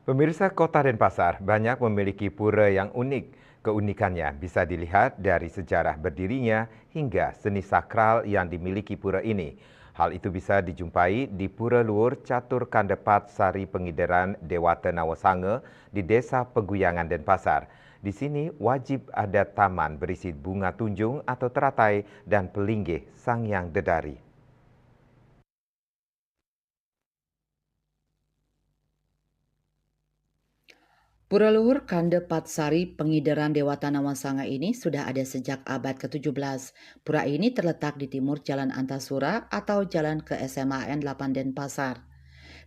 Pemirsa Kota Denpasar banyak memiliki pura yang unik. Keunikannya bisa dilihat dari sejarah berdirinya hingga seni sakral yang dimiliki pura ini. Hal itu bisa dijumpai di Pura Luhur Catur Kandepat Sari Pengidaran Dewata Nawasange di Desa Peguyangan Denpasar. Di sini wajib ada taman berisi bunga tunjung atau teratai dan pelinggih Sang Hyang Dedari. Pura Luhur Kandepat Sari Pengidaran Dewata Nawasange ini sudah ada sejak abad ke-17. Pura ini terletak di timur Jalan Antasura atau Jalan ke SMAN 8 Denpasar.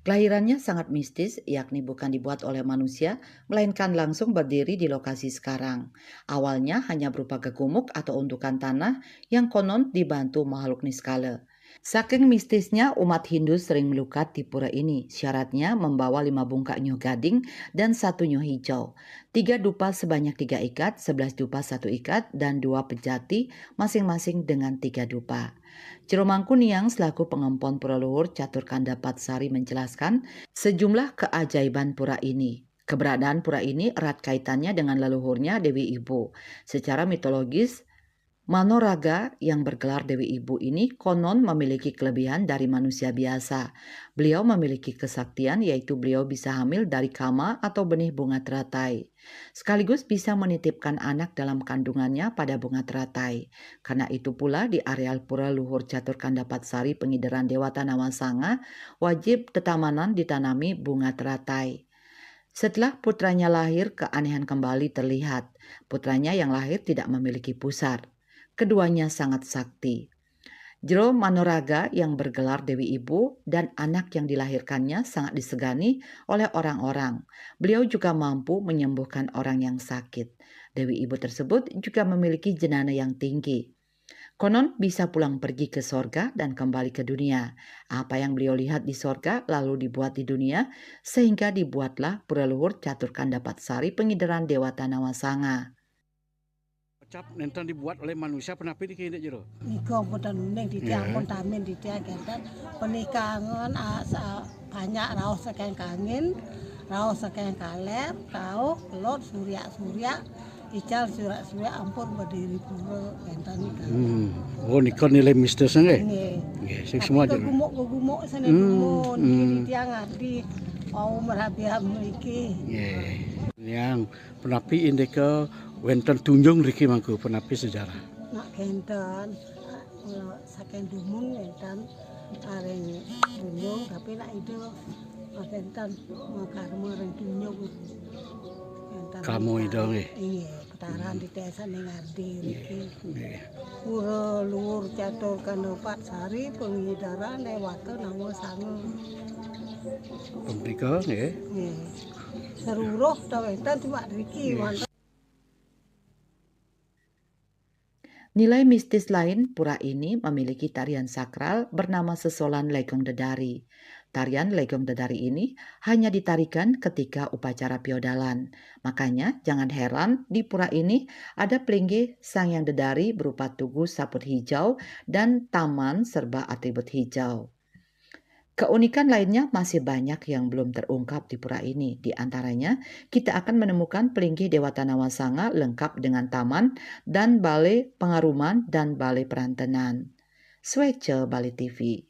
Kelahirannya sangat mistis, yakni bukan dibuat oleh manusia, melainkan langsung berdiri di lokasi sekarang. Awalnya hanya berupa gegumuk atau untukan tanah yang konon dibantu makhluk niskala. Saking mistisnya, umat Hindu sering melukat di pura ini. Syaratnya membawa 5 bungkak nyuh gading dan 1 nyuh hijau. 3 dupa sebanyak 3 ikat, 11 dupa 1 ikat, dan 2 pejati masing-masing dengan 3 dupa. Jero Mangkuniang selaku pengempon Pura Luhur Catur Kandapat Sari menjelaskan sejumlah keajaiban pura ini. Keberadaan pura ini erat kaitannya dengan leluhurnya Dewi Ibu. Secara mitologis, Manoraga yang bergelar Dewi Ibu ini konon memiliki kelebihan dari manusia biasa. Beliau memiliki kesaktian yaitu beliau bisa hamil dari kama atau benih bunga teratai. Sekaligus bisa menitipkan anak dalam kandungannya pada bunga teratai. Karena itu pula di areal Pura Luhur Catur Kandapat Sari Pengidaran Dewata Nawasanga wajib tetamanan ditanami bunga teratai. Setelah putranya lahir, keanehan kembali terlihat. Putranya yang lahir tidak memiliki pusar. Keduanya sangat sakti. Jero Manoraga yang bergelar Dewi Ibu dan anak yang dilahirkannya sangat disegani oleh orang-orang. Beliau juga mampu menyembuhkan orang yang sakit. Dewi Ibu tersebut juga memiliki jenana yang tinggi. Konon bisa pulang pergi ke sorga dan kembali ke dunia. Apa yang beliau lihat di sorga lalu dibuat di dunia, sehingga dibuatlah Pura Luhur Catur Kandapat Sari Pengidaran Dewata Nawasanga. Cap nenten dibuat oleh manusia penapi di kini jero. Niko pun neng di tiang pun tamin di tiang kenten pernikahan banyak raus sekeng kangin, raus sekeng kalep, kau lot surya ical surya ampun berdiri pura kenten Oh nikah nilai mistisnya nggak? Nggih. Sing semua jero. Kegumuk sana gumun di tiang adi mau merabiah memiliki. Yang penapi indika wenten tunjung riki mangku penapi sejarah. Nak kenten saking dumung kenten areng tunjung tapi nak itu kenten karma reng tunjung kenten Kamu itu nggih. Iya putaran di desa ning ngardi riki Pura Luhur Catur Kandapat Sari Pengidaran Dewata Nawasange Pemrika nggih. nggih seluruh wenten cuma riki wonten. Nilai mistis lain, pura ini memiliki tarian sakral bernama Sesolan Legong Dedari. Tarian Legong Dedari ini hanya ditarikan ketika upacara piodalan. Makanya jangan heran di pura ini ada pelinggih Sang Hyang Dedari berupa tugu saput hijau dan taman serba atribut hijau. Keunikan lainnya masih banyak yang belum terungkap di pura ini. Di antaranya, kita akan menemukan pelinggih Dewata Nawasanga lengkap dengan taman dan balai pengaruman dan balai perantenan. Swece Bali TV.